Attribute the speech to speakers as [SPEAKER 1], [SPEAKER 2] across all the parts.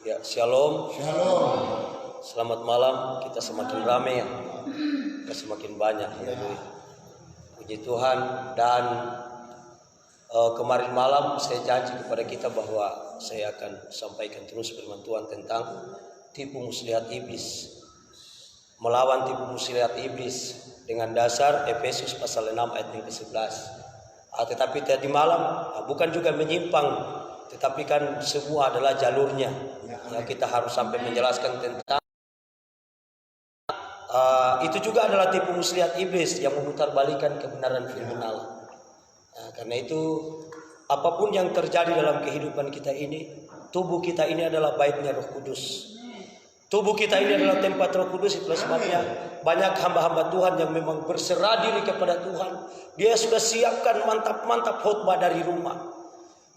[SPEAKER 1] Ya, shalom.
[SPEAKER 2] Shalom.
[SPEAKER 1] Selamat malam. Kita semakin ramai ya. Kita semakin banyak. Haleluya. Puji Tuhan. Dan kemarin malam saya janji kepada kita bahwa saya akan sampaikan terus firman Tuhan tentang tipu muslihat iblis. Melawan tipu muslihat iblis dengan dasar Efesus pasal 6 ayat yang ke-11. Tetapi tadi malam bukan juga menyimpang, tetapi kan semua adalah jalurnya. Ya, kita harus sampai menjelaskan tentang itu juga adalah tipu muslihat iblis yang memutarbalikkan kebenaran firman Allah. Karena itu apapun yang terjadi dalam kehidupan kita ini, tubuh kita ini adalah baitnya Roh Kudus. Tubuh kita ini adalah tempat Roh Kudus. Itulah sebabnya banyak hamba-hamba Tuhan yang memang berserah diri kepada Tuhan. Dia sudah siapkan mantap-mantap khotbah dari rumah.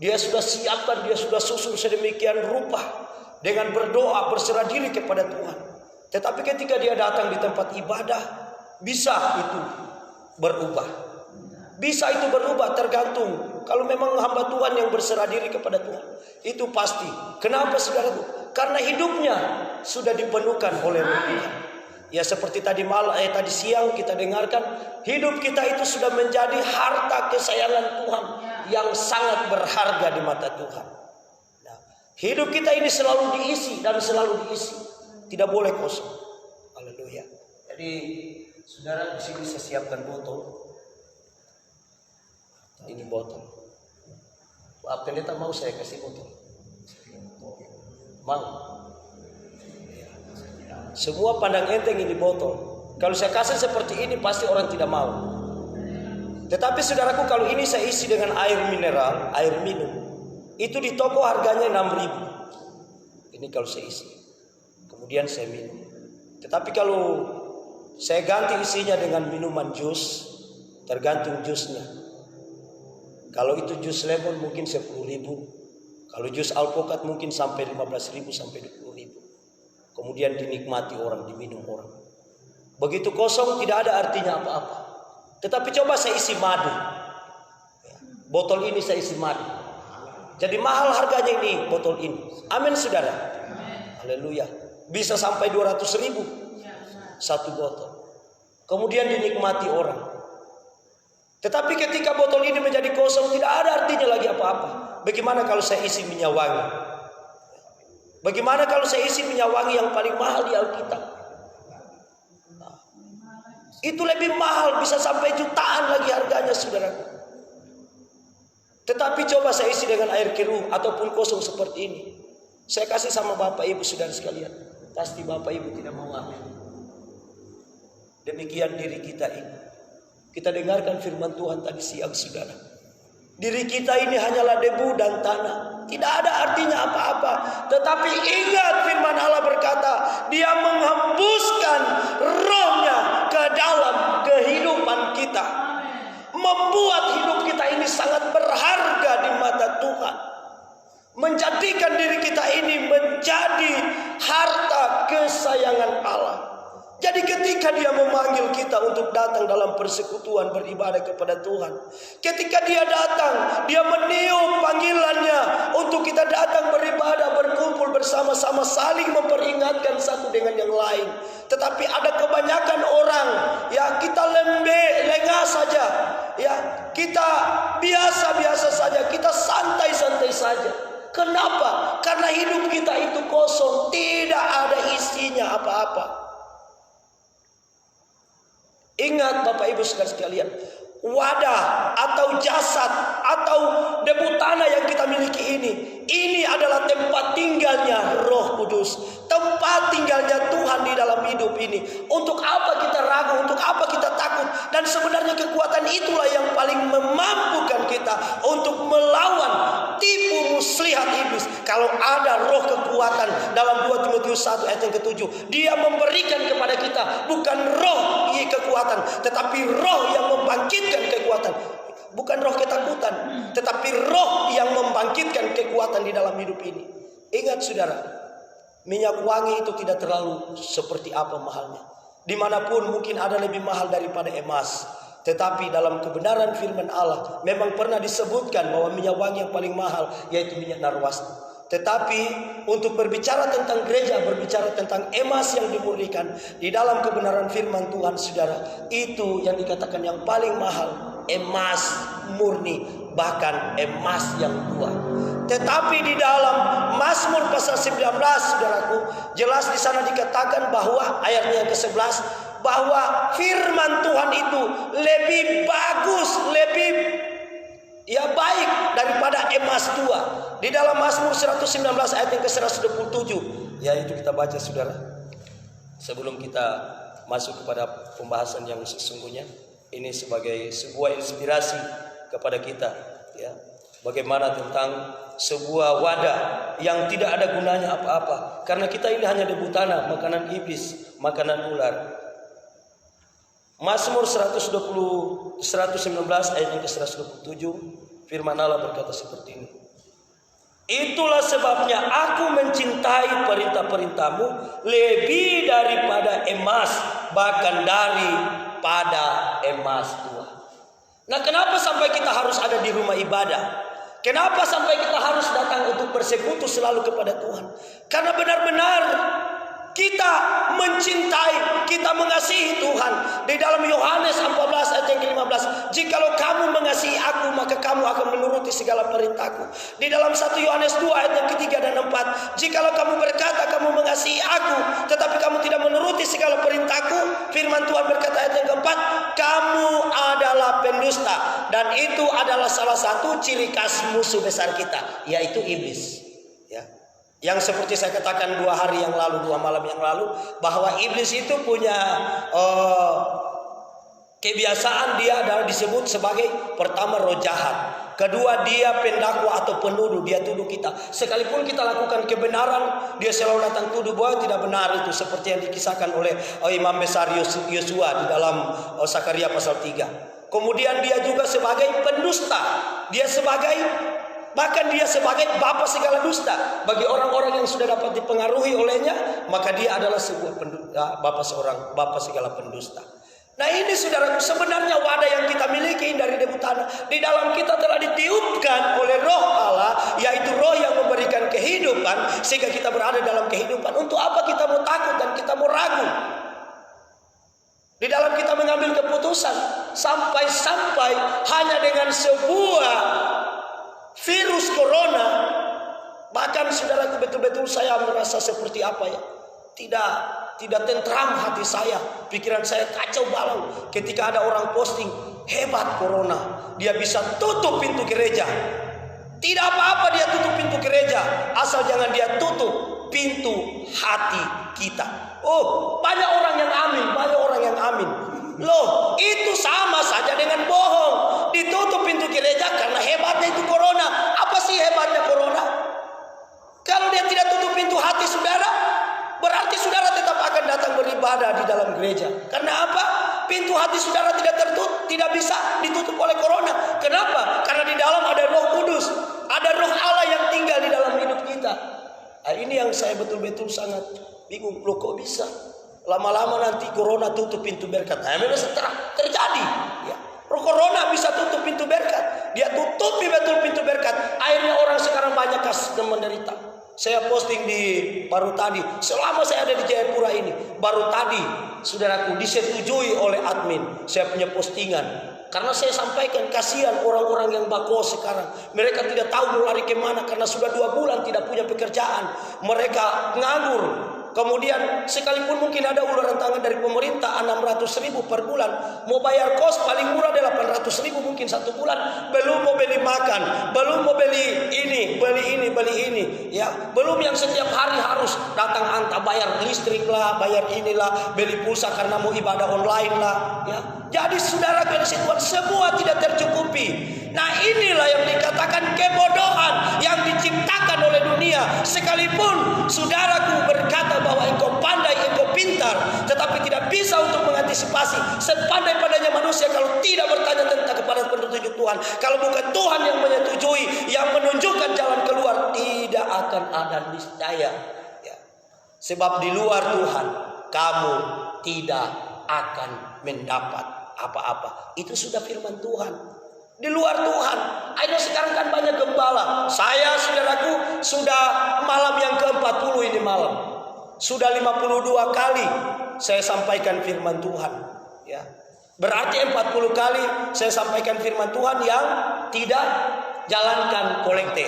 [SPEAKER 1] Dia sudah siapkan, dia sudah susun sedemikian rupa dengan berdoa, berserah diri kepada Tuhan. Tetapi ketika dia datang di tempat ibadah, bisa itu berubah. Bisa itu berubah, tergantung. Kalau memang hamba Tuhan yang berserah diri kepada Tuhan, itu pasti. Kenapa saudaraku? Karena hidupnya sudah dipenuhkan oleh Roh Tuhan. Ya, seperti tadi siang kita dengarkan, hidup kita itu sudah menjadi harta kesayangan Tuhan yang sangat berharga di mata Tuhan. Nah, hidup kita ini selalu diisi dan selalu diisi, tidak boleh kosong. Haleluya. Jadi saudara, di sini saya siapkan botol. Ini botol. Maaf, pendeta mau saya kasih botol? Mau? Semua pandang enteng ini botol. Kalau saya kasih seperti ini pasti orang tidak mau. Tetapi saudaraku, kalau ini saya isi dengan air mineral, air minum, itu di toko harganya 6.000. Ini kalau saya isi, kemudian saya minum. Tetapi kalau saya ganti isinya dengan minuman jus, tergantung jusnya. Kalau itu jus lemon mungkin 10.000. Kalau jus alpukat mungkin sampai 15.000 sampai 20.000. Kemudian dinikmati orang, diminum orang. Begitu kosong tidak ada artinya apa-apa. Tetapi coba saya isi madu. Botol ini saya isi madu. Jadi mahal harganya ini botol ini. Amin saudara. Haleluya. Bisa sampai 200.000 satu botol. Kemudian dinikmati orang. Tetapi ketika botol ini menjadi kosong, tidak ada artinya lagi apa-apa. Bagaimana kalau saya isi minyak wangi? Bagaimana kalau saya isi minyak wangi yang paling mahal di Alkitab? Nah, itu lebih mahal, bisa sampai jutaan lagi harganya saudara. Tetapi coba saya isi dengan air keruh ataupun kosong seperti ini. Saya kasih sama Bapak Ibu saudara sekalian. Pasti Bapak Ibu tidak mau ambil. Demikian diri kita ini. Kita dengarkan firman Tuhan tadi siang saudara. Diri kita ini hanyalah debu dan tanah. Tidak ada artinya apa-apa. Tetapi ingat firman Allah berkata, Dia menghembuskan rohnya ke dalam kehidupan kita. Membuat hidup kita ini sangat berharga di mata Tuhan. Menjadikan diri kita ini menjadi harta kesayangan Allah. Jadi ketika Dia memanggil kita untuk datang dalam persekutuan beribadah kepada Tuhan, ketika Dia datang, Dia meniup panggilannya untuk kita datang beribadah, berkumpul bersama-sama, saling memperingatkan satu dengan yang lain. Tetapi ada kebanyakan orang, ya kita lengah saja, ya kita biasa-biasa saja, kita santai-santai saja. Kenapa? Karena hidup kita itu kosong, tidak ada isinya apa-apa. Ingat Bapak Ibu saudara sekalian, wadah atau jasad atau debu tanah yang kita miliki ini adalah tempat tinggalnya Roh Kudus, tempat tinggalnya Tuhan di dalam hidup ini. Untuk apa kita ragu, untuk apa kita takut? Dan sebenarnya kekuatan itulah yang paling memampukan kita untuk melawan tipu muslihat iblis. Kalau ada roh kekuatan dalam 2 Timotius 1 ayat yang ke-7, Dia memberikan kepada kita bukan roh kekuatan, tetapi roh yang membangkitkan kekuatan. Bukan roh ketakutan, tetapi roh yang membangkitkan kekuatan di dalam hidup ini. Ingat saudara, minyak wangi itu tidak terlalu seperti apa mahalnya. Dimanapun mungkin ada lebih mahal daripada emas. Tetapi dalam kebenaran firman Allah memang pernah disebutkan bahwa minyak wangi yang paling mahal yaitu minyak narwastu. Tetapi untuk berbicara tentang gereja, berbicara tentang emas yang dimurnikan di dalam kebenaran firman Tuhan, saudara, itu yang dikatakan yang paling mahal, emas murni, bahkan emas yang tua. Tetapi di dalam Mazmur pasal 19, saudaraku, jelas di sana dikatakan bahwa ayatnya yang ke-11, bahwa firman Tuhan itu lebih bagus, lebih baik daripada emas tua. Di dalam Mazmur 119 ayat yang ke-127, itu kita baca, saudara, sebelum kita masuk kepada pembahasan yang sesungguhnya. Ini sebagai sebuah inspirasi kepada kita, bagaimana tentang sebuah wadah yang tidak ada gunanya apa-apa, karena kita ini hanya debu tanah, makanan iblis, makanan ular. Mazmur 119 ayat yang ke-127, firman Allah berkata seperti ini. Itulah sebabnya aku mencintai perintah-perintahmu lebih daripada emas, bahkan daripada emas tua. Nah, kenapa sampai kita harus ada di rumah ibadah? Kenapa sampai kita harus datang untuk bersekutu selalu kepada Tuhan? Karena benar-benar kita mencintai, kita mengasihi Tuhan. Di dalam Yohanes 14 ayat yang ke-15, jikalau kamu mengasihi aku, maka kamu akan menuruti segala perintahku. Di dalam 1 Yohanes 2 ayat yang ke-3 dan 4, jikalau kamu berkata kamu mengasihi aku, tetapi kamu tidak menuruti segala perintahku, firman Tuhan berkata ayat yang ke-4, kamu adalah pendusta. Dan itu adalah salah satu ciri khas musuh besar kita, yaitu iblis. Yang seperti saya katakan 2 malam yang lalu, bahwa iblis itu punya kebiasaan, dia adalah disebut sebagai pertama roh jahat, kedua dia pendakwa atau penuduh, dia tuduh kita. Sekalipun kita lakukan kebenaran, dia selalu datang tuduh bahwa tidak benar itu, seperti yang dikisahkan oleh Imam besar Yosua di dalam Sakaria pasal 3. Kemudian dia juga sebagai pendusta, bahkan dia sebagai bapa segala dusta. Bagi orang-orang yang sudah dapat dipengaruhi olehnya, maka dia adalah sebuah bapa segala pendusta. Nah, ini saudaraku, sebenarnya wadah yang kita miliki dari debu tanah. Di dalam kita telah ditiupkan oleh Roh Allah, yaitu Roh yang memberikan kehidupan, sehingga kita berada dalam kehidupan. Untuk apa kita mau takut dan kita mau ragu? Di dalam kita mengambil keputusan, sampai-sampai hanya dengan sebuah virus corona, bahkan saudaraku, betul-betul saya merasa seperti apa ya, tidak tentram hati saya, pikiran saya kacau balau ketika ada orang posting, hebat corona, dia bisa tutup pintu gereja. Tidak apa-apa dia tutup pintu gereja, asal jangan dia tutup pintu hati kita. Oh, banyak orang yang amin. Loh, itu sama saja dengan bohong. Ditutup pintu gereja karena hebatnya itu corona. Apa sih hebatnya corona? Kalau dia tidak tutup pintu hati saudara, berarti saudara tetap akan datang beribadah di dalam gereja. Karena apa? Pintu hati saudara tidak bisa ditutup oleh corona. Kenapa? Karena di dalam ada Roh Kudus, ada Roh Allah yang tinggal di dalam hidup kita. Nah, ini yang saya betul-betul sangat bingung. Loh, kok bisa? Lama-lama nanti corona tutup pintu berkat. Nah, memang terjadi. Ya. Roh corona bisa tutup pintu berkat. Dia tutupi betul pintu berkat. Akhirnya orang sekarang banyak kasus dan menderita. Saya posting baru tadi. Selama saya ada di Jayapura ini, baru tadi, saudaraku, disetujui oleh admin saya punya postingan. Karena saya sampaikan, kasihan orang-orang yang bako sekarang. Mereka tidak tahu mau lari kemana karena sudah 2 bulan tidak punya pekerjaan. Mereka nganggur. Kemudian sekalipun mungkin ada uluran tangan dari pemerintah 600.000 per bulan, mau bayar kos paling murah 800.000 mungkin 1 bulan, belum mau beli makan, belum mau beli ini, ya, belum yang setiap hari harus datang antar bayar listrik lah, bayar inilah, beli pulsa karena mau ibadah online lah, ya. Jadi saudara, situasi semua tidak tercukupi. Nah, inilah yang dikatakan kebodohan yang diciptakan oleh dunia. Sekalipun saudaraku berkata bahwa engkau pandai, engkau pintar, tetapi tidak bisa untuk mengantisipasi. Sepandai-pandainya manusia kalau tidak bertanya tentang kepada petunjuk Tuhan, kalau bukan Tuhan yang menyetujui, yang menunjukkan jalan keluar, tidak akan ada niscaya. Ya. Sebab di luar Tuhan kamu tidak akan mendapat apa-apa. Itu sudah firman Tuhan. di luar Tuhan. Akhirnya sekarang kan banyak gembala. Saya, saudaraku, sudah malam yang ke-40 ini malam. Sudah 52 kali saya sampaikan firman Tuhan. Ya. Berarti 40 kali saya sampaikan firman Tuhan yang tidak jalankan kolekte.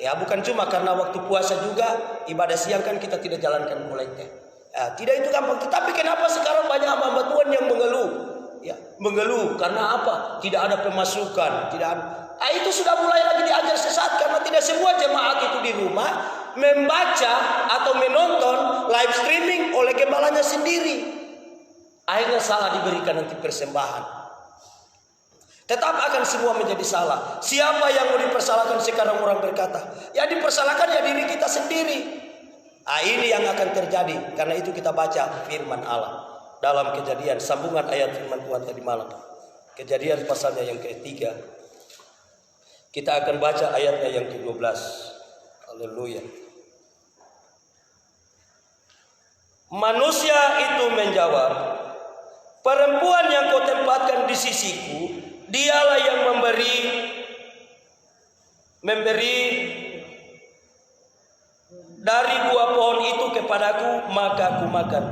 [SPEAKER 1] Ya, bukan cuma karena waktu puasa juga, ibadah siang kan kita tidak jalankan kolekte. Ya, tidak itu gampang. Tetapi kenapa sekarang banyak hamba Tuhan yang mengeluh? Ya, mengeluh karena apa? Tidak ada pemasukan, tidak ada. Itu sudah mulai lagi diajar sesat karena tidak semua jemaat itu di rumah membaca atau menonton live streaming oleh gembalanya sendiri. Akhirnya salah diberikan nanti persembahan. Tetap akan semua menjadi salah. Siapa yang mau dipersalahkan sekarang orang berkata? Ya dipersalahkan ya diri kita sendiri. Ini yang akan terjadi. Karena itu kita baca firman Allah dalam Kejadian, sambungan ayat firman Tuhan tadi malam. Kejadian pasalnya yang ketiga. Kita akan baca ayatnya yang ke-12. Haleluya. Manusia itu menjawab, perempuan yang kau tempatkan di sisiku, dialah yang memberi dari buah pohon itu kepadaku, maka aku makan.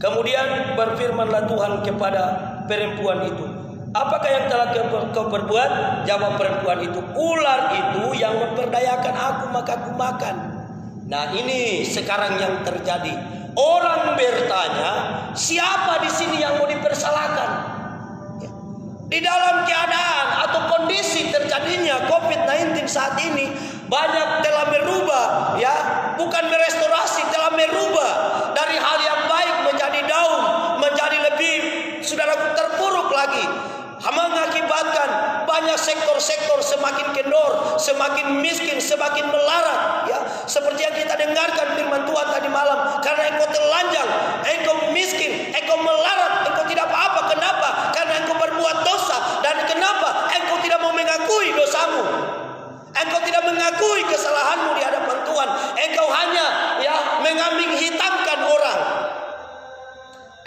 [SPEAKER 1] Kemudian berfirmanlah Tuhan kepada perempuan itu, apakah yang telah kau perbuat? Jawab perempuan itu, ular itu yang memperdayakan aku, maka aku makan. Nah ini sekarang yang terjadi. Orang bertanya, siapa di sini yang mau dipersalahkan? Ya. Di dalam keadaan atau kondisi terjadinya COVID-19 saat ini, banyak telah merubah, ya, bukan merestorasi, telah merubah dari hal yang baik menjadi daun, menjadi lebih, saudaraku, terpuruk lagi. Mengakibatkan banyak sektor-sektor semakin kendor, semakin miskin, semakin melarat. Ya, seperti yang kita dengarkan firman Tuhan tadi malam. Karena engkau telanjang, engkau miskin, engkau melarat, engkau tidak apa-apa. Kenapa? Karena engkau berbuat dosa. Dan kenapa? Engkau tidak mau mengakui dosamu. Engkau tidak mengakui kesalahanmu di hadapan Tuhan. Engkau hanya mengambing hitamkan orang.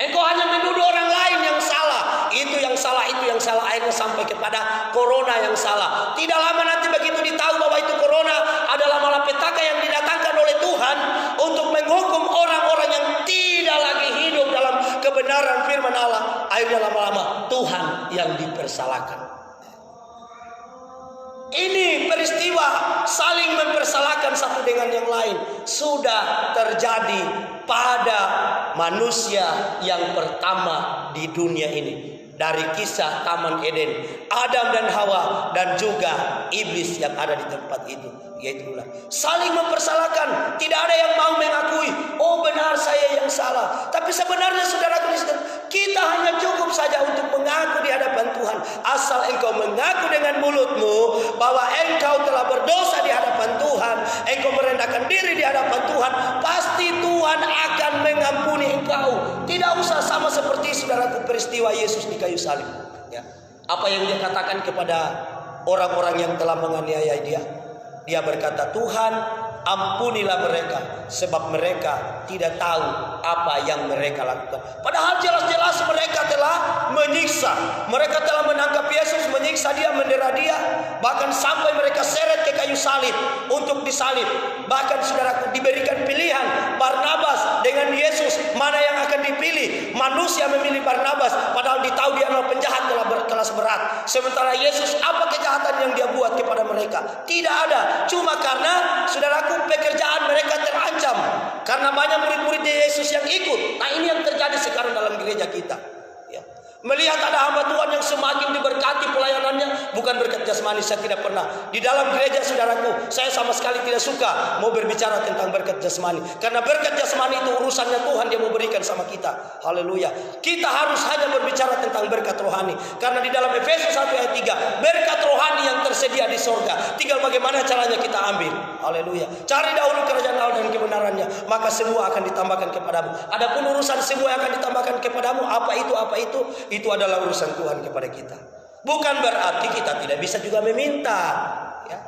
[SPEAKER 1] Engkau hanya menuduh orang lain yang salah. Itu yang salah, itu yang salah. Akhirnya sampai kepada corona yang salah. Tidak lama nanti begitu ditahu bahwa itu corona adalah malapetaka yang didatangkan oleh Tuhan untuk menghukum orang-orang yang tidak lagi hidup dalam kebenaran firman Allah. Akhirnya lama-lama Tuhan yang dipersalahkan. Ini peristiwa saling mempersalahkan satu dengan yang lain sudah terjadi pada manusia yang pertama di dunia ini. Dari kisah Taman Eden, Adam dan Hawa, dan juga iblis yang ada di tempat itu, yaitu ular. Saling mempersalahkan, tidak ada yang mau mengakui, oh benar saya yang salah. Tapi sebenarnya saudara Kristen, kita hanya cukup saja untuk mengaku di hadapan Tuhan. Asal engkau mengaku dengan mulutmu bahwa engkau telah berdosa di hadapan Tuhan, engkau merendahkan diri di hadapan Tuhan, pasti Tuhan akan mengampuni engkau. Tidak usah sama seperti saudaraku peristiwa Yesus di kayu salib. Ya. Apa yang dia katakan kepada orang-orang yang telah menganiaya dia? Dia berkata, Tuhan ampunilah mereka, sebab mereka tidak tahu apa yang mereka lakukan. Padahal jelas-jelas mereka telah menyiksa. Mereka telah menangkap Yesus, menyiksa dia, mendera dia. Bahkan sampai mereka seret ke kayu salib untuk disalib. Bahkan saudaraku diberikan pilihan Barnabas dengan Yesus, mana yang akan dipilih? Manusia memilih Barnabas, padahal ditahu dia adalah penjahat kelas berat. Sementara Yesus, apa kejahatan yang dia buat kepada mereka? Tidak ada. Cuma karena saudaraku pekerjaan mereka terancam karena banyak murid-muridnya Yesus yang ikut. Nah ini yang terjadi sekarang dalam gereja kita. Ya. Melihat ada hamba Tuhan yang semakin diberkati pelayanannya, bukan berkat jasmani, saya tidak pernah. Di dalam gereja saudaraku, saya sama sekali tidak suka mau berbicara tentang berkat jasmani. Karena berkat jasmani itu urusannya Tuhan, dia mau berikan sama kita. Haleluya. Kita harus hanya berbicara tentang berkat rohani. Karena di dalam Efesus 1 ayat 3, berkat rohani yang tersedia di sorga. Tinggal bagaimana caranya kita ambil. Haleluya. Cari dahulu kerajaan Allah dan kebenarannya, maka semua akan ditambahkan kepadamu. Adapun urusan semua yang akan ditambahkan kepadamu, apa itu adalah urusan Tuhan kepada kita. Bukan berarti kita tidak bisa juga meminta, ya.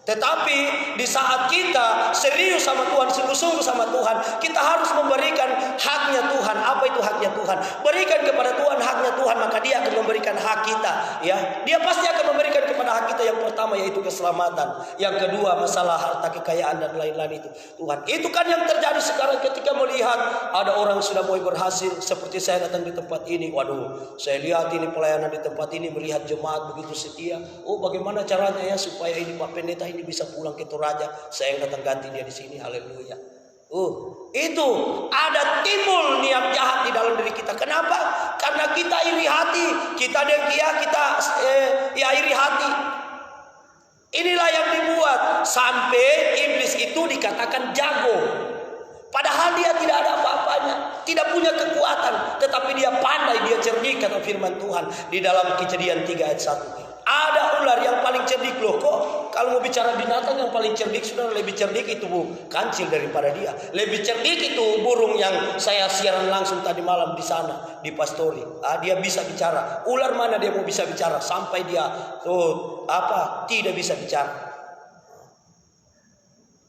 [SPEAKER 1] Tetapi di saat kita serius sama Tuhan, sungguh-sungguh sama Tuhan, kita harus memberikan haknya Tuhan. Apa itu haknya Tuhan? Berikan kepada Tuhan haknya Tuhan, maka Dia akan memberikan hak kita. Ya, Dia pasti akan memberikan kepada hak kita. Yang pertama yaitu keselamatan, yang kedua masalah harta kekayaan dan lain-lain itu. Tuhan, itu kan yang terjadi sekarang ketika melihat ada orang sudah mulai berhasil. Seperti saya datang di tempat ini, waduh, saya lihat ini pelayanan di tempat ini, melihat jemaat begitu setia. Oh, bagaimana caranya ya supaya ini Pak Pendeta ini bisa pulang ke Toraja? Saya yang datang ganti dia di sini. Haleluya. Itu ada timbul niat jahat di dalam diri kita. Kenapa? Karena kita iri hati, kita dengki, kita iri hati. Inilah yang dibuat sampai iblis itu dikatakan jago. Padahal dia tidak ada apa-apanya, tidak punya kekuatan, tetapi dia pandai, dia cerdik, kata firman Tuhan di dalam Kejadian 3 ayat 1. Ada ular yang paling cerdik loh. Kok kalau mau bicara binatang yang paling cerdik, sudah lebih cerdik itu kancil daripada dia. Lebih cerdik itu burung yang saya siaran langsung tadi malam di sana di Pastori. Dia bisa bicara. Ular mana dia mau bisa bicara sampai dia tidak bisa bicara.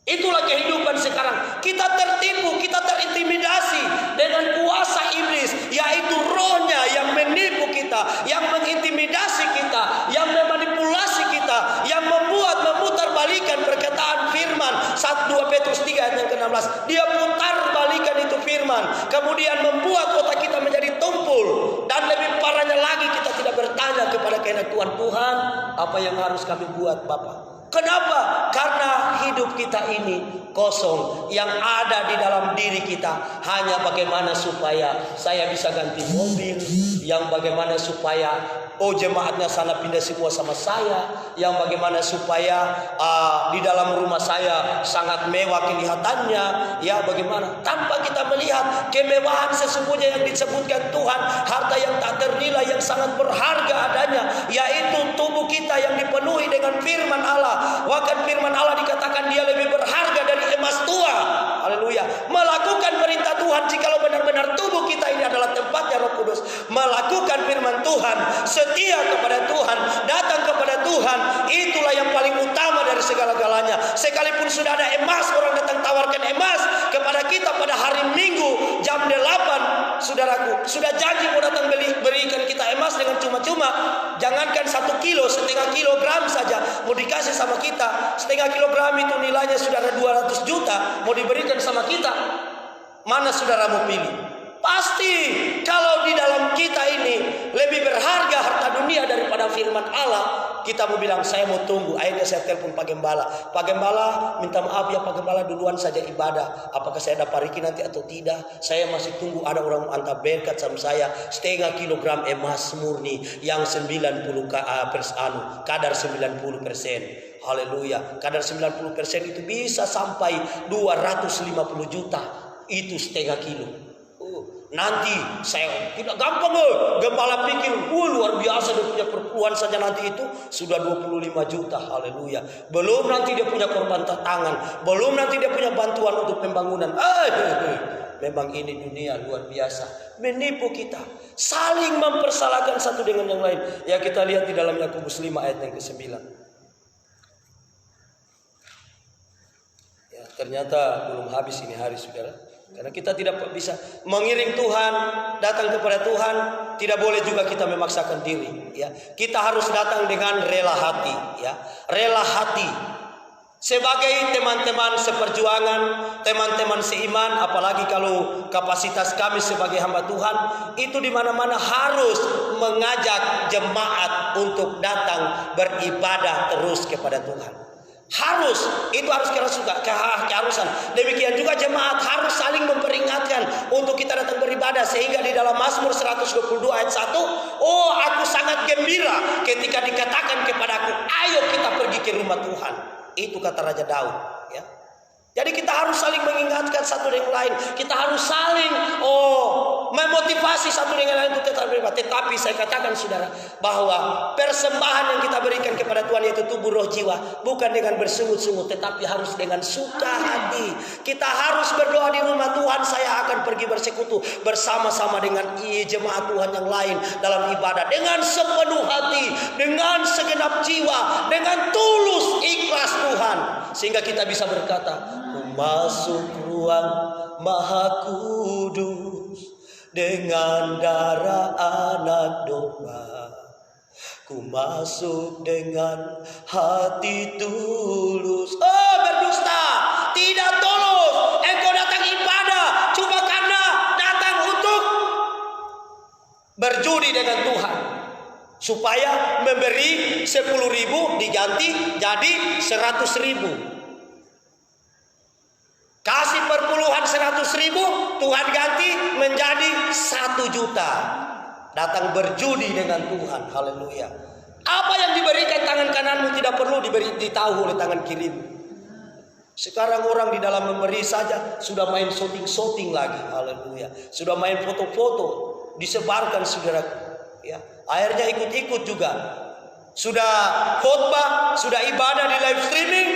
[SPEAKER 1] Itulah kehidupan sekarang. Kita tertipu, kita terintimidasi dengan kuasa iblis, yaitu rohnya yang menipu kita, yang mengintimidasi kita, yang memanipulasi kita, yang memutarbalikan perkataan firman. 1-2 Petrus 3 ayat yang ke-16. Dia putar balikan itu firman, kemudian membuat otak kita menjadi tumpul. Dan lebih parahnya lagi, kita tidak bertanya kepada kehendak Tuhan. Tuhan, apa yang harus kami buat Bapak? Kenapa? Karena hidup kita ini kosong. Yang ada di dalam diri kita hanya bagaimana supaya saya bisa ganti mobil, yang bagaimana supaya jemaatnya sana pindah semua sama saya, yang bagaimana supaya di dalam rumah saya sangat mewah kelihatannya, ya bagaimana, tanpa kita melihat kemewahan sesungguhnya yang disebutkan Tuhan, harta yang tak ternilai yang sangat berharga adanya, yaitu tubuh kita yang dipenuhi dengan firman Allah. Bahkan firman Allah dikatakan dia lebih berharga dari emas tua. Haleluya. Melakukan perintah Tuhan, jikalau benar-benar tubuh kita ini adalah tempatnya Roh Kudus, melakukan firman Tuhan, setia kepada Tuhan, datang kepada Tuhan, itulah yang paling utama dari segala-galanya. Sekalipun sudah ada emas, orang datang tawarkan emas kepada kita pada hari Minggu jam 8, saudaraku, sudah janji mau datang berikan kita emas dengan cuma-cuma. Jangankan 1 kilo, setengah kilogram saja mau dikasih sama kita. Setengah kilogram itu nilainya sudah ada 200 juta mau diberikan sama kita. Mana saudara mau pilih? Pasti kalau di dalam kita ini lebih berharga harta dunia daripada firman Allah, kita mau bilang saya mau tunggu. Akhirnya saya telepon Pak Gembala. Pak Gembala, minta maaf ya Pak Gembala, duluan saja ibadah. Apakah saya dapat pariki nanti atau tidak? Saya masih tunggu ada orang antar berkat sama saya. Setengah kilogram emas murni yang 90 kadar 90%. Haleluya. Kadar 90% itu bisa sampai 250 juta. Itu setengah kilo. Nanti saya tidak gampang Gembala pikir luar biasa dia punya perpuluhan saja, nanti itu sudah 25 juta. Haleluya. Belum nanti dia punya korban tangan, belum nanti dia punya bantuan untuk pembangunan. Memang ini dunia luar biasa, menipu kita, saling mempersalahkan satu dengan yang lain. Ya, kita lihat di dalam Yakobus 5 ayat yang ke-9. Ya, ternyata belum habis ini hari, saudara. Karena kita tidak bisa mengiring Tuhan, datang kepada Tuhan, tidak boleh juga kita memaksakan diri. Ya, kita harus datang dengan rela hati. Ya, rela hati. Sebagai teman-teman seperjuangan, teman-teman seiman, apalagi kalau kapasitas kami sebagai hamba Tuhan, itu di mana-mana harus mengajak jemaat untuk datang beribadah terus kepada Tuhan. Itu harus keharusan. Demikian juga jemaat harus saling memperingatkan untuk kita datang beribadah, sehingga di dalam Mazmur 122 ayat 1, aku sangat gembira ketika dikatakan kepadaku, ayo kita pergi ke rumah Tuhan. Itu kata Raja Daud, ya. Jadi kita harus saling mengingatkan satu dengan lain. Kita harus saling memotivasi satu dengan lain untuk tetap beribadah. Tetapi saya katakan saudara, bahwa persembahan yang kita berikan kepada Tuhan yaitu tubuh, roh, jiwa, bukan dengan bersungut-sungut, tetapi harus dengan suka hati. Kita harus berdoa di rumah Tuhan, saya akan pergi bersekutu bersama-sama dengan jemaat Tuhan yang lain dalam ibadah dengan sepenuh hati, dengan segenap jiwa, dengan tulus ikhlas Tuhan, sehingga kita bisa berkata, masuk ruang Maha Kudus dengan darah anak domba. Ku masuk dengan hati tulus. Oh, berdusta, tidak tulus. Engkau datang ibadah cuma karena datang untuk berjudi dengan Tuhan, supaya memberi 10.000 diganti jadi 100.000. Kasih perpuluhan 100.000, Tuhan ganti menjadi 1 juta. Datang berjudi dengan Tuhan. Haleluya. Apa yang diberikan tangan kananmu tidak perlu ditahu oleh tangan kirimu. Sekarang orang di dalam memberi saja sudah main shooting lagi. Haleluya. Sudah main foto-foto, disebarkan saudara. Ya, akhirnya ikut-ikut juga. Sudah khotbah, sudah ibadah di live streaming.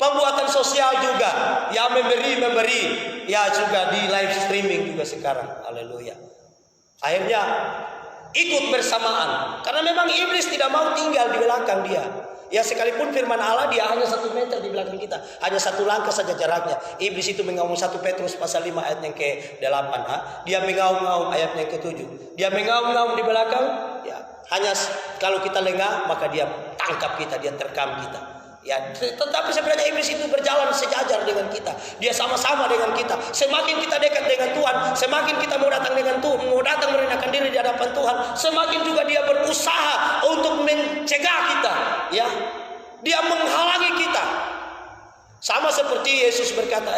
[SPEAKER 1] Pembuatan sosial juga, ya memberi, ya juga di live streaming juga sekarang. Haleluya. Akhirnya ikut bersamaan, karena memang iblis tidak mau tinggal di belakang dia. Ya sekalipun firman Allah dia hanya 1 meter di belakang kita, hanya 1 langkah saja jaraknya. Iblis itu mengaum 1 Petrus pasal 5 ayat yang ke-8. Dia mengaum-ngaum ayat yang ke-7. Dia mengaum-ngaum di belakang. Ya, hanya kalau kita lengah maka dia tangkap kita, dia terkam kita. Ya, tetapi sebenarnya iblis itu berjalan sejajar dengan kita. Dia sama-sama dengan kita. Semakin kita dekat dengan Tuhan, semakin kita mau datang dengan Tuhan, mau datang merendahkan diri di hadapan Tuhan, semakin juga dia berusaha untuk mencegah kita. Ya, dia menghalangi kita. Sama seperti Yesus berkata,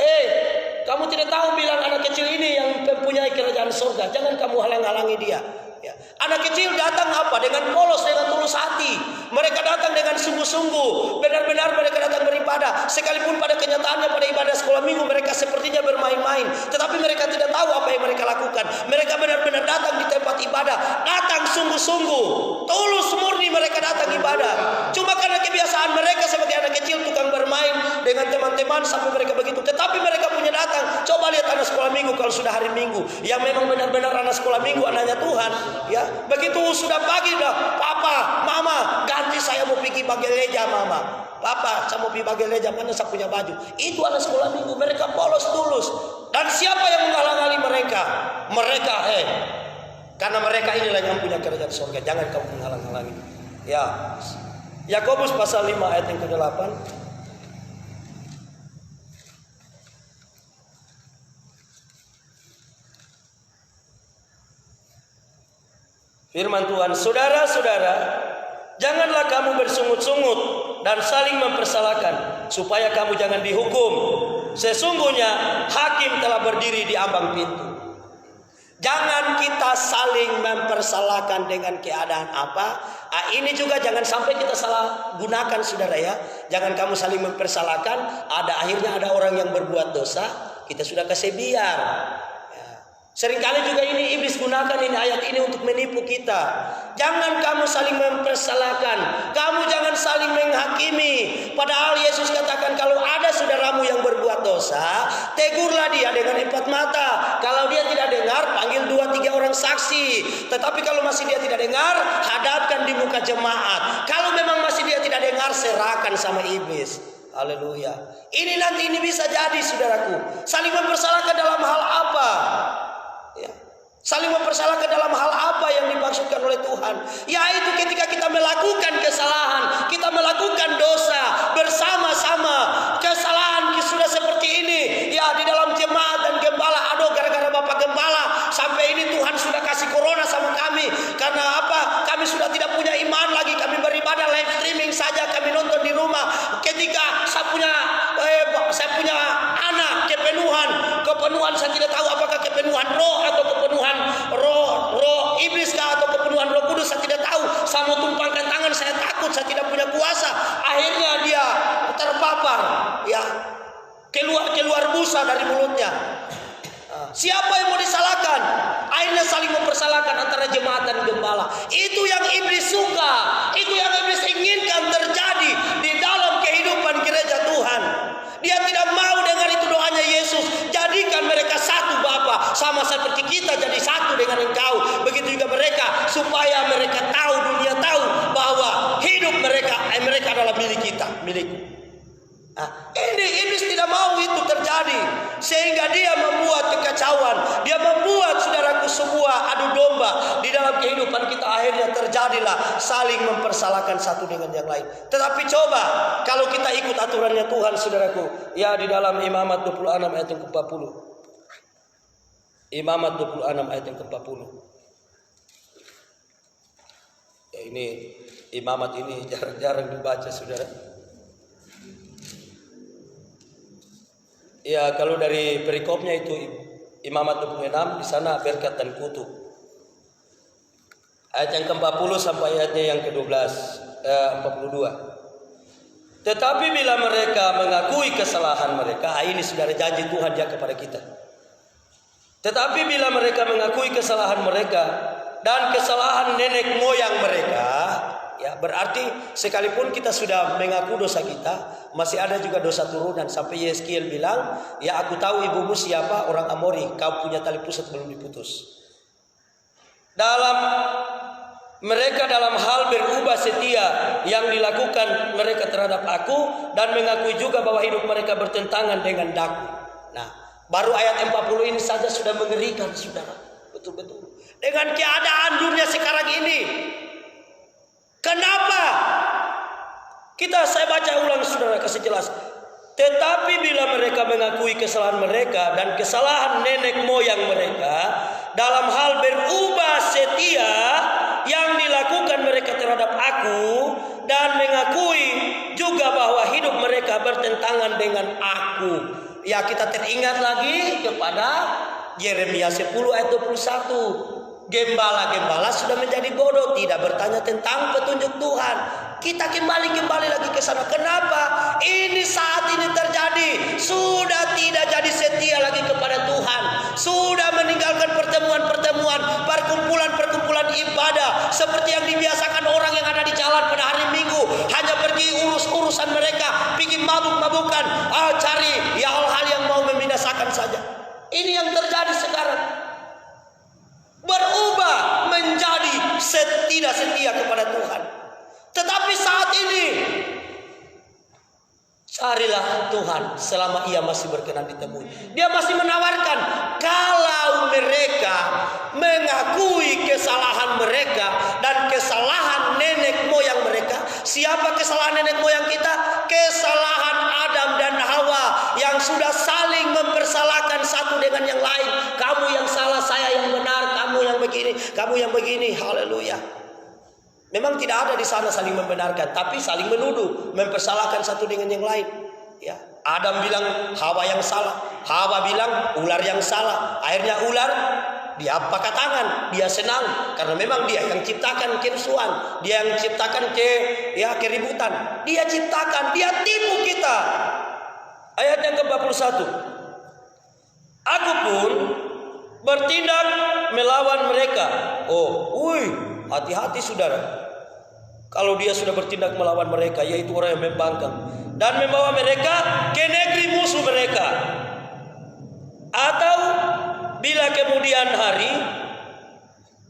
[SPEAKER 1] kamu tidak tahu bilang anak kecil ini yang mempunyai kerajaan surga, jangan kamu halang-halangi dia. Ya. Anak kecil datang apa? Dengan polos, dengan tulus hati. Mereka datang dengan sungguh-sungguh. Benar-benar mereka datang beribadah. Sekalipun pada kenyataannya pada ibadah sekolah minggu mereka sepertinya bermain-main. Tetapi mereka tidak tahu apa yang mereka lakukan. Mereka benar-benar datang di tempat ibadah. Datang sungguh-sungguh. Tulus murni mereka datang ibadah. Cuma karena kebiasaan mereka sebagai anak kecil tukang bermain dengan teman-teman sampai mereka begitu. Tetapi mereka punya datang. Coba lihat anak sekolah minggu kalau sudah hari minggu. Yang memang benar-benar anak sekolah minggu anaknya Tuhan. Ya, begitu sudah pagi dah, papa, mama, ganti saya mau pergi bageleja mama. Papa, saya mau pergi bageleja, mana saya punya baju. Itu anak sekolah minggu, mereka polos tulus. Dan siapa yang menghalang-halangi mereka? Mereka, karena mereka inilah yang punya kerajaan surga. Jangan kamu menghalang-halangi. Ya, Yakobus pasal 5 ayat yang ke-8. Firman Tuhan, saudara-saudara, janganlah kamu bersungut-sungut dan saling mempersalahkan, supaya kamu jangan dihukum. Sesungguhnya hakim telah berdiri di ambang pintu. Jangan kita saling mempersalahkan dengan keadaan apa. Ini juga jangan sampai kita salah gunakan, saudara ya. Jangan kamu saling mempersalahkan. Akhirnya ada orang yang berbuat dosa, kita sudah kasih biar. Seringkali juga ini iblis gunakan ini ayat ini untuk menipu kita. Jangan kamu saling mempersalahkan. Kamu jangan saling menghakimi. Padahal Yesus katakan kalau ada saudaramu yang berbuat dosa, tegurlah dia dengan 4 mata. Kalau dia tidak dengar, panggil 2-3 orang saksi. Tetapi kalau masih dia tidak dengar, hadapkan di muka jemaat. Kalau memang masih dia tidak dengar, serahkan sama iblis. Haleluya. Ini nanti ini bisa jadi saudaraku. Saling mempersalahkan dalam hal apa? Ya. Saling mempersalahkan dalam hal apa yang dimaksudkan oleh Tuhan, yaitu ketika kita melakukan kesalahan, kita melakukan dosa bersama-sama. Kesalahan sudah seperti ini ya, di dalam jemaat dan gembala. Aduh, gara-gara Bapak Gembala sampai ini Tuhan sudah kasih corona sama kami. Karena apa? Kami sudah tidak punya iman lagi. Kami beribadah live streaming saja, kami nonton di rumah. Ketika saya punya anak kepenuhan saya tidak tahu apakah kepenuhan roh atau kepenuhan roh iblis kah atau kepenuhan Roh Kudus, saya tidak tahu. Saya mau tumpangkan tangan, saya takut, saya tidak punya kuasa. Akhirnya dia terpapar, ya, keluar busa dari mulutnya. Siapa yang mau disalahkan? Akhirnya saling mempersalahkan antara jemaat dan gembala. Itu yang iblis suka, itu yang iblis inginkan terjadi di dalam kehidupan gereja Tuhan. Dia tidak mau dengar itu doanya Yesus. Jadikan mereka satu Bapa, sama seperti kita jadi satu dengan Engkau. Begitu juga mereka, supaya mereka tahu, dunia tahu bahwa hidup mereka adalah milik kita, milikku. Nah, ini iblis tidak mau itu terjadi, sehingga dia membuat kekacauan. Dia membuat saudaraku sebuah adu domba di dalam kehidupan kita. Akhirnya terjadilah saling mempersalahkan satu dengan yang lain. Tetapi coba kalau kita ikut aturannya Tuhan, saudaraku, ya di dalam Imamat 26 ayat yang ke-40. Imamat 26 ayat yang ke-40. Ya, ini Imamat ini jarang-jarang dibaca, saudara. Ya, kalau dari perikopnya itu Imamat 26 di sana berkat dan kutuk. Ayat yang ke-40 sampai ayatnya yang ke-12 42. Tetapi bila mereka mengakui kesalahan mereka, ini saudara janji Tuhan dia kepada kita. Tetapi bila mereka mengakui kesalahan mereka dan kesalahan nenek moyang mereka, ya berarti sekalipun kita sudah mengaku dosa kita, masih ada juga dosa turunan. Sampai Yeskiel bilang, ya aku tahu ibumu siapa, orang Amori, kau punya tali pusat belum diputus. Mereka dalam hal berubah setia yang dilakukan mereka terhadap aku, dan mengakui juga bahwa hidup mereka bertentangan dengan daku. Nah, baru ayat 40 ini saja sudah mengerikan, saudara. Betul-betul. Dengan keadaan dunia sekarang ini, kenapa? Saya baca ulang, saudara, kasih jelas. Tetapi bila mereka mengakui kesalahan mereka dan kesalahan nenek moyang mereka dalam hal berubah setia yang dilakukan mereka terhadap aku, dan mengakui juga bahwa hidup mereka bertentangan dengan aku. Ya, kita teringat lagi kepada Yeremia 10 ayat 21. Gembala-gembala sudah menjadi bodoh, tidak bertanya tentang petunjuk Tuhan. Kita kembali lagi ke sana. Kenapa? Ini saat ini terjadi. Sudah tidak jadi setia lagi kepada Tuhan. Sudah meninggalkan pertemuan-pertemuan, perkumpulan-perkumpulan ibadah seperti yang dibiasakan orang yang ada di jalan pada hari Minggu. Hanya pergi urus-urusan mereka, pergi mabuk-mabukan, cari ya hal-hal yang mau membinasakan saja. Ini yang terjadi sekarang. Berubah menjadi tidak setia kepada Tuhan. Tetapi saat ini carilah Tuhan selama ia masih berkenan ditemui. Dia masih menawarkan, kalau mereka mengakui kesalahan mereka dan kesalahan nenek moyang mereka. Siapa kesalahan nenek moyang kita? Kesalahan Adam dan Hawa yang sudah saling mempersalahkan satu dengan yang lain. Kamu yang salah, saya yang benar, kamu yang begini, kamu yang begini. Haleluya. Memang tidak ada di sana saling membenarkan, tapi saling menuduh, mempersalahkan satu dengan yang lain. Ya, Adam bilang Hawa yang salah, Hawa bilang ular yang salah. Akhirnya ular dia pakai tangan, dia senang karena memang dia yang ciptakan kerusuhan, dia yang ciptakan keributan, dia ciptakan, dia tipu kita. Ayat yang ke-41. Aku pun bertindak melawan mereka. Hati-hati saudara. Kalau dia sudah bertindak melawan mereka, yaitu orang yang membangkang, dan membawa mereka ke negeri musuh mereka. Atau bila kemudian hari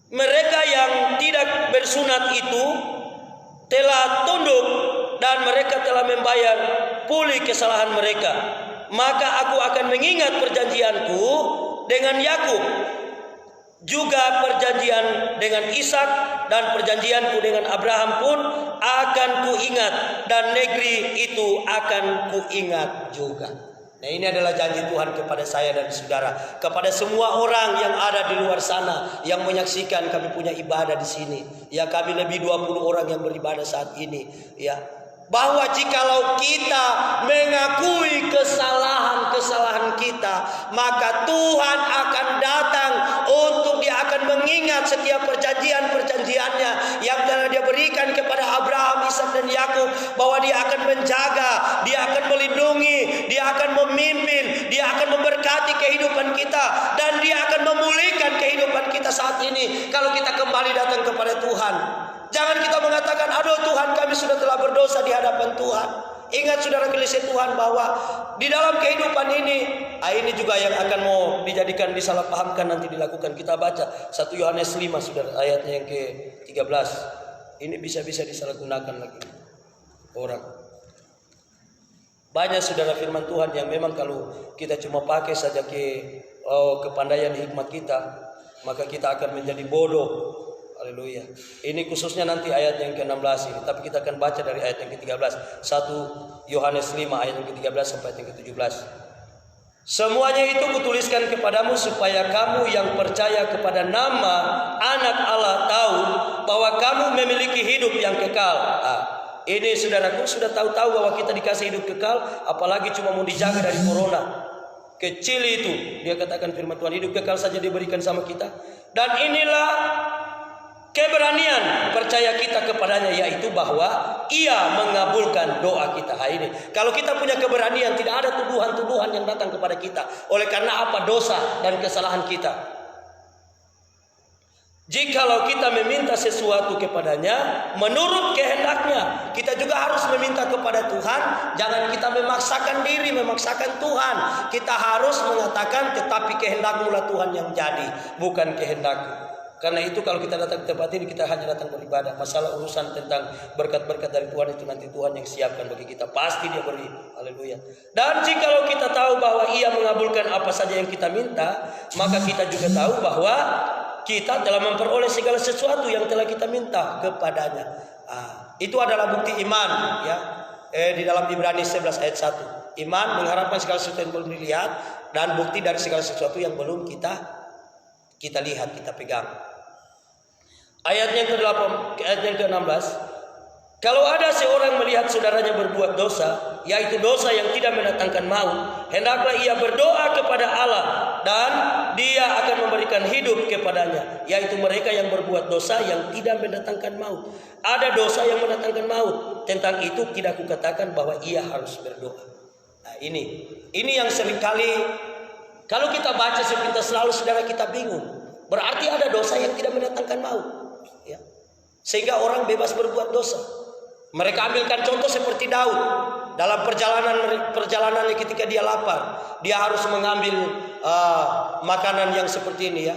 [SPEAKER 1] mereka yang tidak bersunat itu telah tunduk dan mereka telah membayar pulih kesalahan mereka, maka aku akan mengingat perjanjianku dengan Yakub, juga perjanjian dengan Ishak, dan perjanjianku dengan Abraham pun akan kuingat, dan negeri itu akan kuingat juga. Nah, ini adalah janji Tuhan kepada saya dan saudara, kepada semua orang yang ada di luar sana yang menyaksikan kami punya ibadah di sini. Ya, kami lebih 20 orang yang beribadah saat ini. Ya, bahwa jikalau kita mengakui kesalahan kita, maka Tuhan akan datang untuk Dia akan mengingat setiap perjanjian-perjanjiannya yang telah Dia berikan kepada Abraham, Ishak dan Yakub, bahwa Dia akan menjaga, Dia akan melindungi, Dia akan memimpin, Dia akan memberkati kehidupan kita, dan Dia akan memulihkan kehidupan kita saat ini kalau kita kembali datang kepada Tuhan. Jangan kita mengatakan, aduh Tuhan, kami sudah telah berdosa di hadapan Tuhan. Ingat saudara kekasih Tuhan, bahwa di dalam kehidupan ini juga yang akan mau dijadikan disalahpahamkan nanti dilakukan. Kita baca 1 Yohanes 5 saudara, ayatnya yang ke-13. Ini bisa disalahgunakan lagi orang. Banyak saudara firman Tuhan yang memang kalau kita cuma pakai saja kepandaian hikmat kita, maka kita akan menjadi bodoh. Haleluya. Ini khususnya nanti ayat yang ke-16 ini, tapi kita akan baca dari ayat yang ke-13. 1 Yohanes 5 ayat yang ke-13 sampai ayat yang ke-17. Semuanya itu kutuliskan kepadamu supaya kamu yang percaya kepada nama Anak Allah tahu bahwa kamu memiliki hidup yang kekal. Ini saudaraku sudah tahu-tahu bahwa kita dikasih hidup kekal, apalagi cuma mau dijaga dari corona. Kecil itu, dia katakan firman Tuhan, hidup kekal saja diberikan sama kita. Dan inilah keberanian percaya kita kepadanya, yaitu bahwa Ia mengabulkan doa kita. Ini kalau kita punya keberanian, tidak ada tuduhan-tuduhan yang datang kepada kita. Oleh karena apa? Dosa dan kesalahan kita. Jikalau kita meminta sesuatu kepadanya menurut kehendaknya, kita juga harus meminta kepada Tuhan. Jangan kita memaksakan diri, memaksakan Tuhan. Kita harus mengatakan, tetapi kehendakmu lah Tuhan yang jadi, bukan kehendakku. Karena itu kalau kita datang ke tempat ini, kita hanya datang beribadah. Masalah urusan tentang berkat-berkat dari Tuhan itu nanti Tuhan yang siapkan bagi kita. Pasti Dia beri. Haleluya. Dan jikalau kita tahu bahwa Ia mengabulkan apa saja yang kita minta, maka kita juga tahu bahwa kita telah memperoleh segala sesuatu yang telah kita minta kepadanya. Itu adalah bukti iman, ya. Di dalam Ibrani 11 ayat 1. Iman mengharapkan segala sesuatu yang belum dilihat, dan bukti dari segala sesuatu yang belum kita lihat, kita pegang. Ayat yang ke-8, ayat yang ke-16. Kalau ada seorang melihat saudaranya berbuat dosa, yaitu dosa yang tidak mendatangkan maut, hendaklah ia berdoa kepada Allah, dan Dia akan memberikan hidup kepadanya, yaitu mereka yang berbuat dosa yang tidak mendatangkan maut. Ada dosa yang mendatangkan maut. Tentang itu tidak kukatakan bahwa ia harus berdoa. Nah, ini yang seringkali kalau kita baca sepintas selalu saudara kita bingung. Berarti ada dosa yang tidak mendatangkan maut, ya. Sehingga orang bebas berbuat dosa. Mereka ambilkan contoh seperti Daud dalam perjalanannya ketika dia lapar, dia harus mengambil makanan yang seperti ini, ya.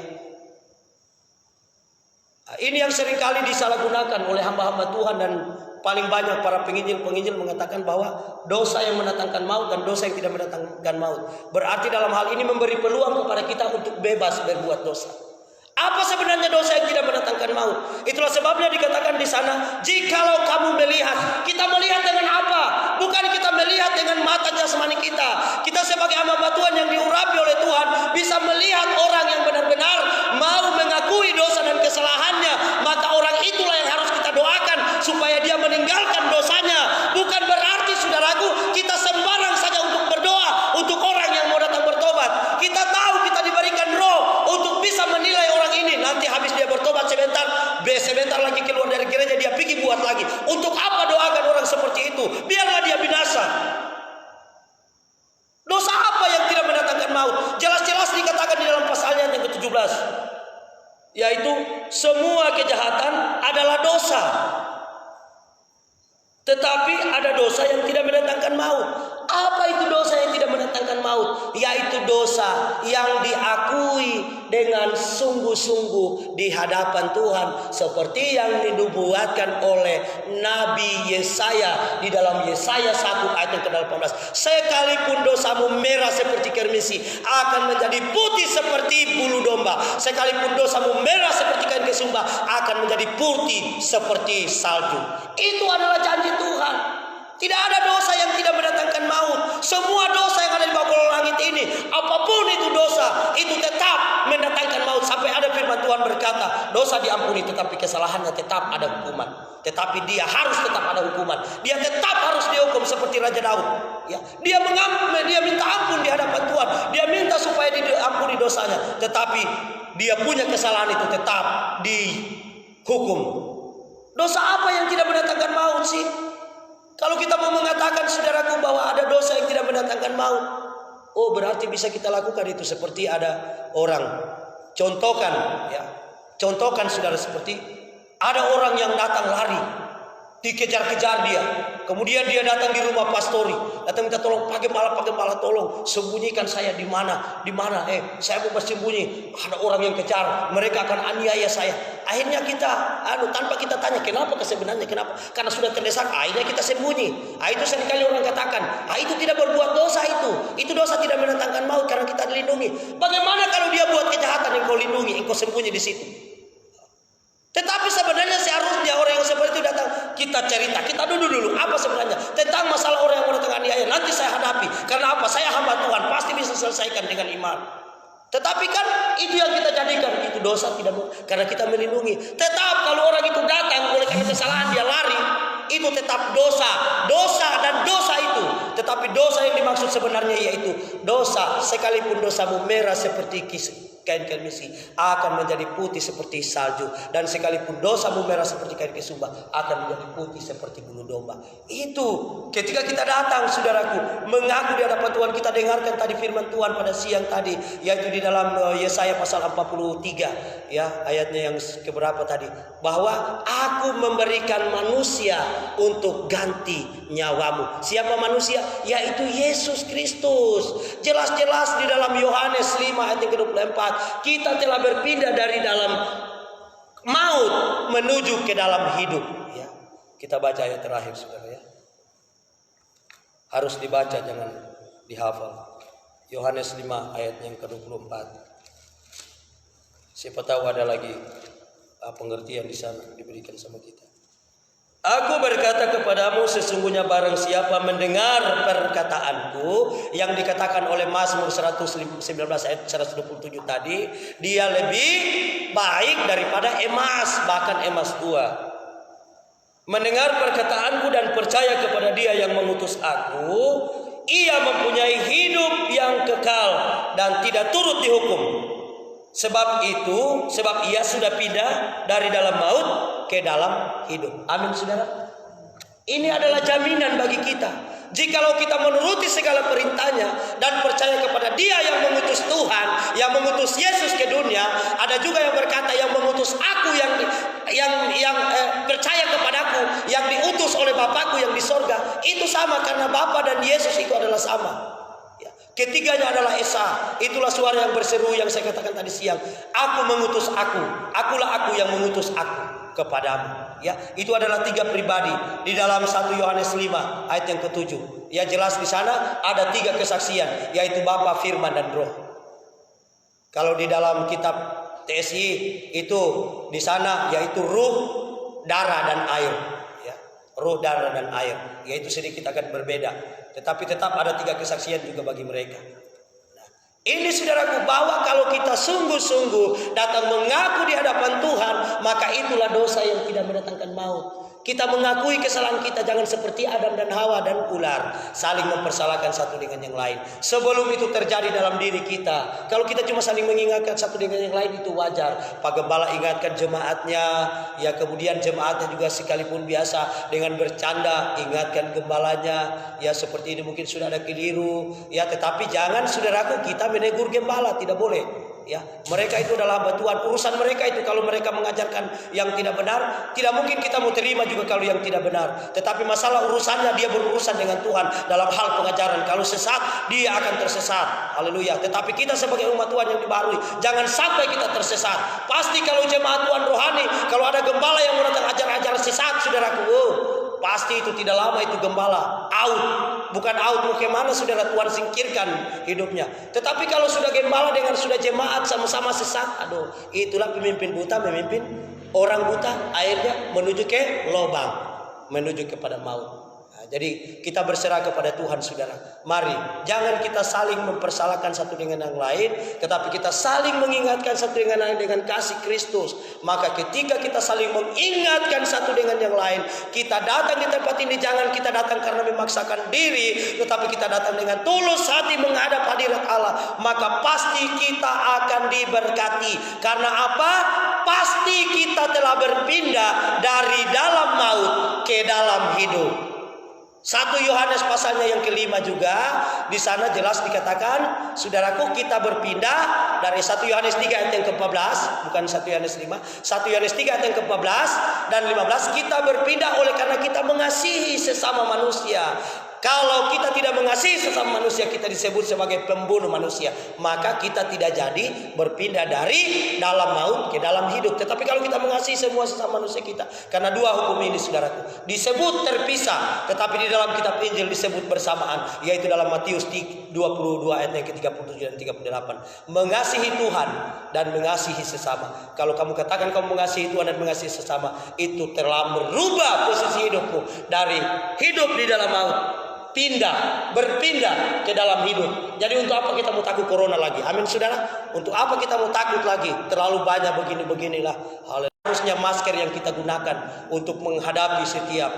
[SPEAKER 1] Ini yang seringkali disalahgunakan oleh hamba-hamba Tuhan, dan paling banyak para penginjil mengatakan bahwa dosa yang mendatangkan maut dan dosa yang tidak mendatangkan maut. Berarti dalam hal ini memberi peluang kepada kita untuk bebas berbuat dosa. Apa sebenarnya dosa yang tidak mendatangkan maut? Itulah sebabnya dikatakan di sana, jikalau kamu melihat. Kita melihat dengan apa? Bukan kita melihat dengan mata jasmani kita. Kita sebagai hamba Tuhan yang diurapi oleh Tuhan bisa melihat orang yang benar-benar mau mengakui dosa dan kesalahannya. Maka orang itulah yang harus kita doakan supaya dia meninggalkan dosanya. Bukan berarti saudaraku kita sembarang saja untuk berdoa untuk orang yang mau datang bertobat. Kita tahu kita diberikan roh untuk bisa menilai orang ini. Nanti habis dia bertobat sebentar lagi keluar dari gereja, dia pergi buat lagi. Untuk apa doakan orang seperti itu? Biarlah dia binasa. Dosa apa yang tidak mendatangkan maut? Jelas-jelas dikatakan di dalam pasalnya yang ke-17, yaitu semua kejahatan adalah dosa, tetapi ada dosa yang tidak mendatangkan maut. Apa itu dosa yang tidak mendatangkan maut? Yaitu dosa yang diakui dengan sungguh-sungguh di hadapan Tuhan, seperti yang dinubuatkan oleh Nabi Yesaya di dalam Yesaya 1 ayat yang ke-18. Sekalipun dosamu merah seperti kermisi, akan menjadi putih seperti bulu domba. Sekalipun dosamu merah seperti kain kesumba, akan menjadi putih seperti salju. Itu adalah janji Tuhan. Tidak ada dosa yang tidak mendatangkan maut. Semua dosa yang ada di bawah kolong langit ini, apapun itu dosa, itu tetap mendatangkan maut. Sampai ada firman Tuhan berkata, dosa diampuni tetapi kesalahannya tetap ada hukuman. Tetapi dia harus tetap ada hukuman. Dia tetap harus dihukum seperti Raja Daud, ya. Dia minta ampun di hadapan Tuhan. Dia minta supaya diampuni dosanya. Tetapi dia punya kesalahan itu tetap dihukum. Dosa apa yang tidak mendatangkan maut sih? Kalau kita mau mengatakan saudaraku bahwa ada dosa yang tidak mendatangkan maut, oh berarti bisa kita lakukan itu. Seperti ada orang, contohkan saudara, seperti ada orang yang datang lari Dikejar-kejar dia. Kemudian dia datang di rumah pastori, datang minta tolong, Pak Gembala tolong sembunyikan saya di mana? Saya mau bersembunyi. Ada orang yang kejar, mereka akan aniaya saya. Akhirnya kita tanpa kita tanya kenapa sebenarnya, kenapa? Karena sudah terdesak, akhirnya kita sembunyi. Itu seringkali orang katakan, itu tidak berbuat dosa itu. Itu dosa tidak mendatangkan maut karena kita dilindungi. Bagaimana kalau dia buat kejahatan engkau lindungi, engkau sembunyi di situ? Tetapi sebenarnya seharusnya orang yang seperti itu datang, kita cerita, kita dulu apa sebenarnya tentang masalah orang yang mendatangkan aniaya. Nanti saya hadapi. Karena apa? Saya hamba Tuhan, pasti bisa selesaikan dengan iman. Tetapi kan itu yang kita jadikan, itu dosa tidak, karena kita melindungi. Tetap kalau orang itu datang oleh karena kesalahan dia lari, itu tetap dosa dan dosa itu. Tetapi dosa yang dimaksud sebenarnya yaitu dosa, sekalipun dosamu merah seperti kain kemisi akan menjadi putih seperti salju, dan sekalipun dosamu merah seperti kain kesumba akan menjadi putih seperti bulu domba. Itu ketika kita datang, saudaraku, mengaku di hadapan Tuhan. Kita dengarkan tadi firman Tuhan pada siang tadi, yaitu di dalam Yesaya pasal 43 ya, ayatnya yang keberapa tadi, bahwa aku memberikan manusia untuk ganti nyawamu. Siapa manusia? Yaitu Yesus Kristus. Jelas-jelas di dalam Yohanes 5 ayat yang ke-24, kita telah berpindah dari dalam maut menuju ke dalam hidup ya. Kita baca ayat terakhir, saudara ya. Harus dibaca, jangan dihafal. Yohanes 5 ayat yang ke-24. Siapa tahu ada lagi pengertian di sana diberikan sama kita. Aku berkata kepadamu, sesungguhnya barang siapa mendengar perkataanku yang dikatakan oleh Mazmur 119 ayat 127 tadi, dia lebih baik daripada emas, bahkan emas tua. Mendengar perkataanku dan percaya kepada dia yang mengutus aku, ia mempunyai hidup yang kekal dan tidak turut dihukum. Sebab ia sudah pindah dari dalam maut ke dalam hidup. Amin, saudara. Ini adalah jaminan bagi kita. Jikalau kita menuruti segala perintahnya dan percaya kepada Dia yang mengutus Tuhan, yang mengutus Yesus ke dunia. Ada juga yang berkata yang mengutus aku, yang percaya kepadaku, yang diutus oleh Bapakku yang di sorga. Itu sama, karena Bapa dan Yesus itu adalah sama. Ketiganya adalah Esa. Itulah suara yang berseru yang saya katakan tadi siang. Aku mengutus aku. Akulah aku yang mengutus aku kepadamu. Ya, itu adalah 3 pribadi di dalam 1 Yohanes 5 ayat yang ke-7. Ya, jelas di sana ada 3 kesaksian, yaitu Bapa, Firman dan Roh. Kalau di dalam kitab TSI itu di sana yaitu ruh, darah dan air. Ya, ruh, darah dan air. Yaitu sedikit akan berbeda. Tetapi tetap ada 3 kesaksian juga bagi mereka. Nah, ini saudaraku, bahwa kalau kita sungguh-sungguh datang mengaku di hadapan Tuhan, maka itulah dosa yang tidak mendatangkan maut. Kita mengakui kesalahan kita, jangan seperti Adam dan Hawa dan ular, saling mempersalahkan satu dengan yang lain. Sebelum itu terjadi dalam diri kita, kalau kita cuma saling mengingatkan satu dengan yang lain, itu wajar. Pak Gembala ingatkan jemaatnya, ya, kemudian jemaatnya juga sekalipun biasa dengan bercanda ingatkan gembalanya, ya, seperti ini mungkin sudah ada keliru, ya, tetapi jangan, saudaraku, kita menegur gembala, tidak boleh. Ya, mereka itu adalah hamba Tuhan, urusan mereka itu. Kalau mereka mengajarkan yang tidak benar, tidak mungkin kita mau terima juga kalau yang tidak benar. Tetapi masalah urusannya, dia berurusan dengan Tuhan dalam hal pengajaran. Kalau sesat, dia akan tersesat. Haleluya. Tetapi kita sebagai umat Tuhan yang dibaharui, jangan sampai kita tersesat. Pasti kalau jemaat Tuhan rohani, kalau ada gembala yang mau datang ajar-ajar sesat, saudaraku, pasti itu tidak lama itu gembala out. Bukan out mau kemana, saudara, Tuhan singkirkan hidupnya. Tetapi kalau sudah gembala dengan sudah jemaat sama-sama sesat, aduh, itulah pemimpin buta memimpin orang buta, akhirnya menuju ke lubang, menuju kepada maut. Nah, jadi kita berserah kepada Tuhan, saudara. Mari, jangan kita saling mempersalahkan satu dengan yang lain, tetapi kita saling mengingatkan satu dengan yang lain dengan kasih Kristus. Maka ketika kita saling mengingatkan satu dengan yang lain, kita datang di tempat ini, jangan kita datang karena memaksakan diri, tetapi kita datang dengan tulus hati menghadap hadirat Allah. Maka pasti kita akan diberkati. Karena apa? Pasti kita telah berpindah dari dalam maut ke dalam hidup. 1 Yohanes pasalnya yang kelima juga, di sana jelas dikatakan, saudaraku, kita berpindah dari 1 Yohanes 3 ayat yang ke-14, bukan 1 Yohanes 5, 1 Yohanes 3 ayat yang ke-14 dan 15, kita berpindah oleh karena kita mengasihi sesama manusia. Kalau kita tidak mengasihi sesama manusia, kita disebut sebagai pembunuh manusia. Maka kita tidak jadi berpindah dari dalam maut ke dalam hidup. Tetapi kalau kita mengasihi semua sesama manusia kita, karena dua hukum ini, saudaraku, disebut terpisah, tetapi di dalam kitab Injil disebut bersamaan, yaitu dalam Matius 22 ayat yang ke-37 dan 38. Mengasihi Tuhan dan mengasihi sesama. Kalau kamu katakan kamu mengasihi Tuhan dan mengasihi sesama, itu telah merubah posisi hidupmu dari hidup di dalam maut, berpindah ke dalam hidup. Jadi untuk apa kita mau takut corona lagi? Amin, saudara. Untuk apa kita mau takut lagi? Terlalu banyak beginilah. Harusnya masker yang kita gunakan untuk menghadapi setiap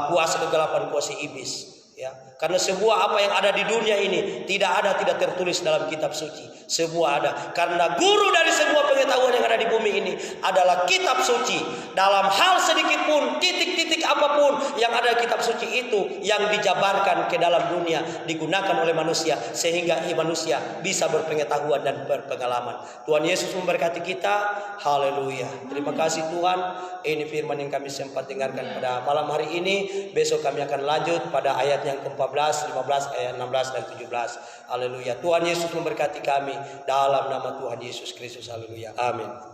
[SPEAKER 1] kuasa kegelapan, kuasa iblis. Ya, karena semua apa yang ada di dunia ini tidak tertulis dalam kitab suci. Semua ada. Karena guru dari semua pengetahuan yang ada di bumi ini adalah kitab suci. Dalam hal sedikit pun, titik-titik apapun yang ada di kitab suci itu yang dijabarkan ke dalam dunia, digunakan oleh manusia sehingga manusia bisa berpengetahuan dan berpengalaman. Tuhan Yesus memberkati kita. Haleluya. Terima kasih Tuhan. Ini firman yang kami sempat dengarkan pada malam hari ini. Besok kami akan lanjut pada ayat yang ke-14, 15, ayat 16 dan 17. Haleluya. Tuhan Yesus memberkati kami dalam nama Tuhan Yesus Kristus. Haleluya. Amin.